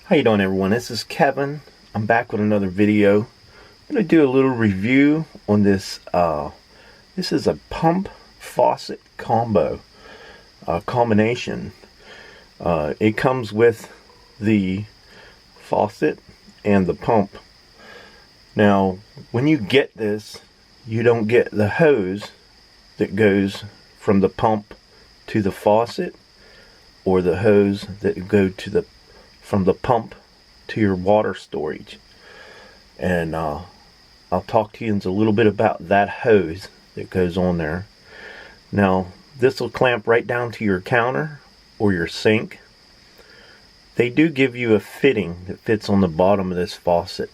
How you doing, everyone? This is Kevin. I'm back with another video. I'm going to do a little review on this. This is a pump faucet combo combination. It comes with the faucet and the pump. Now, when you get this, you don't get the hose that goes from the pump to the faucet, or the hose that go to from the pump to your water storage. And I'll talk to you in a little bit about that hose that goes on there. Now, this will clamp right down to your counter or your sink. They do give you a fitting that fits on the bottom of this faucet.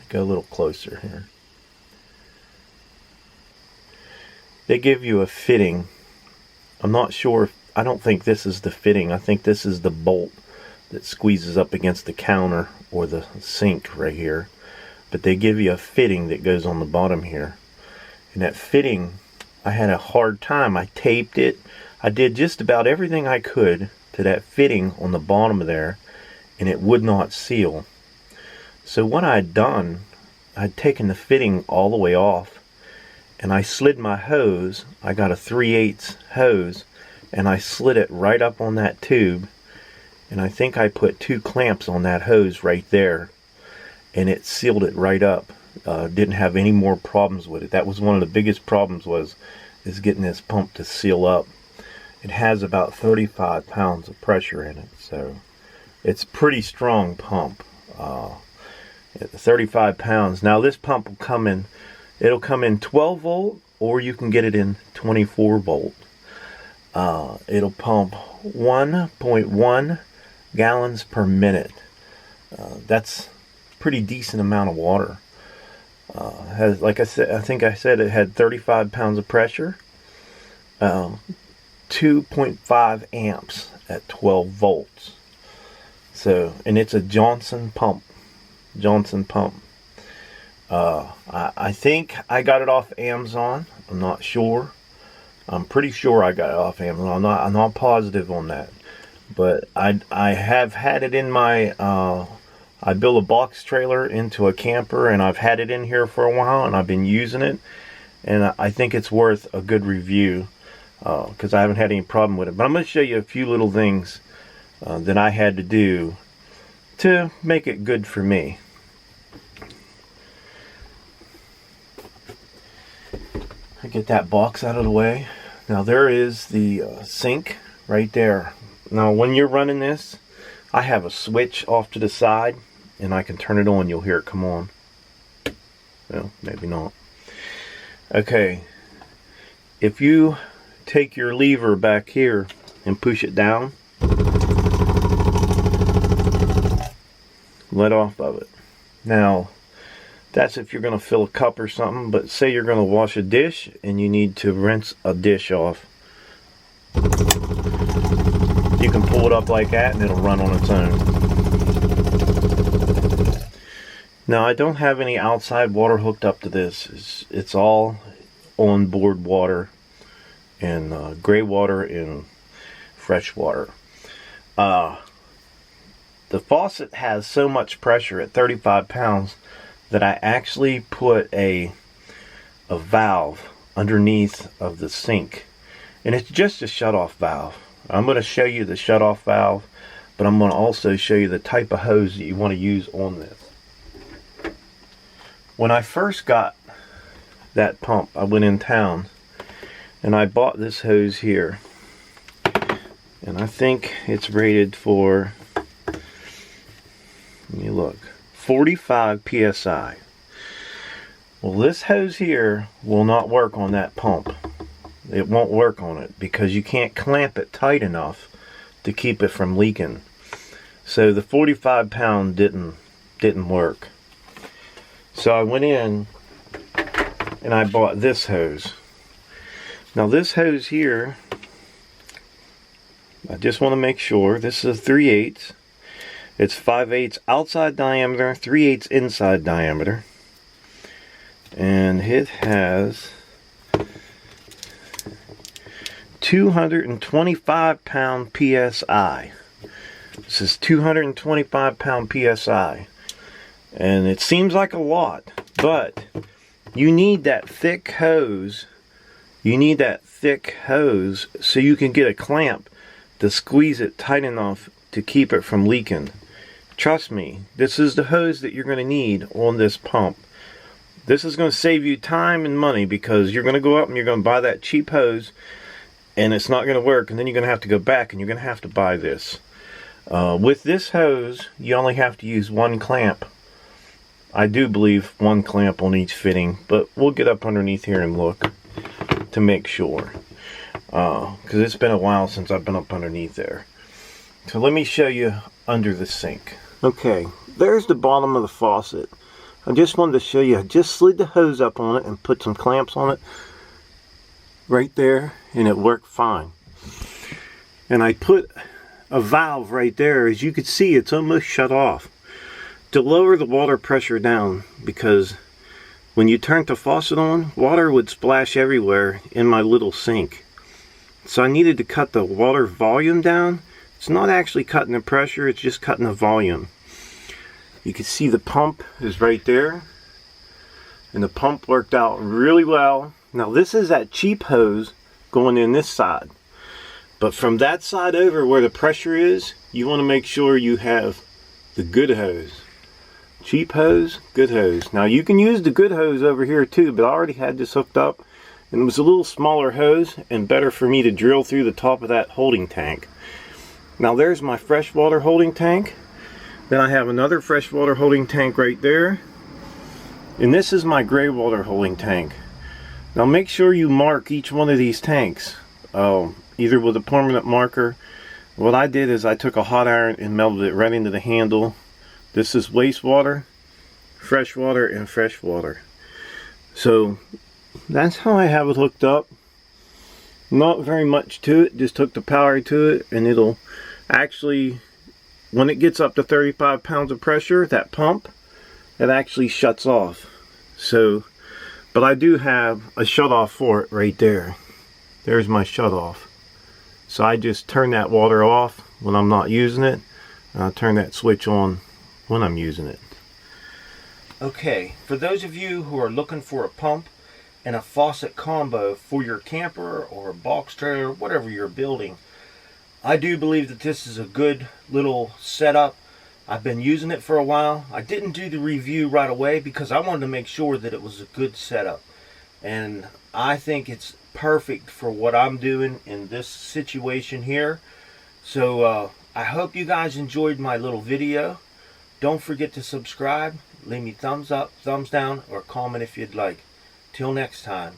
Go a little closer here. They give you a fitting. I'm not sure I don't think this is the fitting. I think this is the bolt that squeezes up against the counter or the sink right here. But they give you a fitting that goes on the bottom here. And that fitting, I had a hard time. I taped it. I did just about everything I could to that fitting on the bottom of there, and it would not seal. So what I had done, I'd taken the fitting all the way off, and I slid my hose. I got a 3/8 hose, and I slid it right up on that tube, and I think I put 2 clamps on that hose right there, and it sealed it right up. Didn't have any more problems with it. That was one of the biggest problems, is getting this pump to seal up. It has about 35 pounds of pressure in it, so it's a pretty strong pump. 35 pounds. Now this pump will come in, it'll come in 12 volt, or you can get it in 24 volt. It'll pump 1.1 gallons per minute. That's a pretty decent amount of water. Has, like I said, I think I said it had 35 pounds of pressure. 2.5 amps at 12 volts. So, and it's a Johnson pump. I think I got it off Amazon. I'm not sure. I'm pretty sure I got it off Amazon. I'm not positive on that. But I have had it in my I built a box trailer into a camper, and I've had it in here for a while, and I've been using it, and I think it's worth a good review because I haven't had any problem with it. But I'm going to show you a few little things that I had to do to make it good for me. I get that box out of the way. Now there is the sink right there. Now when you're running this, I have a switch off to the side, and I can turn it on. You'll hear it come on. Well, maybe not. Okay. If you take your lever back here and push it down, let off of it. Now, that's if you're going to fill a cup or something, but say you're going to wash a dish and you need to rinse a dish off. You can pull it up like that and it'll run on its own. Now, I don't have any outside water hooked up to this. It's all on-board water, and gray water and fresh water. The faucet has so much pressure at 35 pounds that I actually put a valve underneath of the sink, and it's just a shut-off valve. I'm going to show you the shut-off valve, but I'm going to also show you the type of hose that you want to use on this. When I first got that pump, I went in town and I bought this hose here, and I think it's rated for, let me look, 45 psi. Well, this hose here will not work on that pump. It won't work on it because you can't clamp it tight enough to keep it from leaking. So the 45 pound didn't work. So I went in and I bought this hose. Now this hose here, I just want to make sure, this is a 3/8. It's 5/8 outside diameter, 3/8 inside diameter. And it has 225 pound PSI. This is 225 pound PSI. And it seems like a lot, but you need that thick hose. You need that thick hose so you can get a clamp to squeeze it tight enough to keep it from leaking. Trust me, this is the hose that you're going to need on this pump. This is going to save you time and money, because you're going to go up and you're going to buy that cheap hose and it's not going to work, and then you're going to have to go back and you're going to have to buy this. With this hose, you only have to use one clamp. I do believe one clamp on each fitting, but we'll get up underneath here and look to make sure, because it's been a while since I've been up underneath there. So let me show you under the sink. Okay, there's the bottom of the faucet. I just wanted to show you, I just slid the hose up on it and put some clamps on it right there, and it worked fine. And I put a valve right there. As you can see, it's almost shut off to lower the water pressure down, because when you turn the faucet on, water would splash everywhere in my little sink. So I needed to cut the water volume down. It's not actually cutting the pressure, it's just cutting the volume. You can see the pump is right there, and the pump worked out really well. Now this is that cheap hose going in this side, but from that side over where the pressure is, you want to make sure you have the good hose. Cheap hose, good hose. Now you can use the good hose over here too, but I already had this hooked up, and it was a little smaller hose and better for me to drill through the top of that holding tank. Now there's my freshwater holding tank. Then I have another freshwater holding tank right there. And this is my gray water holding tank. Now make sure you mark each one of these tanks, either with a permanent marker. What I did is I took a hot iron and melted it right into the handle. This is wastewater, freshwater, and freshwater. So that's how I have it hooked up. Not very much to it, just hook the power to it, and it'll actually, when it gets up to 35 pounds of pressure, that pump, it actually shuts off. So, but I do have a shut off for it right there. There's my shut off. So I just turn that water off when I'm not using it, and I turn that switch on when I'm using it. Okay, for those of you who are looking for a pump and a faucet combo for your camper or a box trailer, whatever you're building, I do believe that this is a good little setup. I've been using it for a while. I didn't do the review right away because I wanted to make sure that it was a good setup, and I think it's perfect for what I'm doing in this situation here. So I hope you guys enjoyed my little video. Don't forget to subscribe, leave me thumbs up, thumbs down, or comment if you'd like. Till next time.